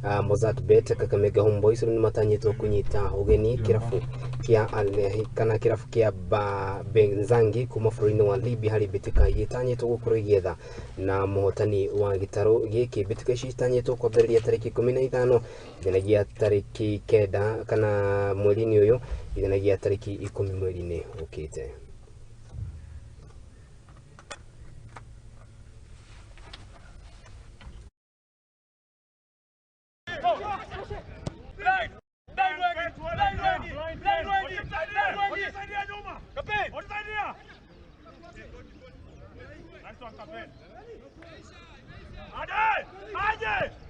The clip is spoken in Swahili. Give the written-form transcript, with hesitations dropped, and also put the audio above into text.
Mozart Bet Kakamega Homeboys ni matanyito kunyita ugeni kirafu kia kana kirafu kia Benzangi kuma furini wa Libya hari bitika yitanyito gukurigetha na muhotani wa gitaro giki bitika shitanyito kwa beria tariki 15 thinagia tariki 9 kana mweri uyu thinagia tariki 10 mweri ukite. Ade!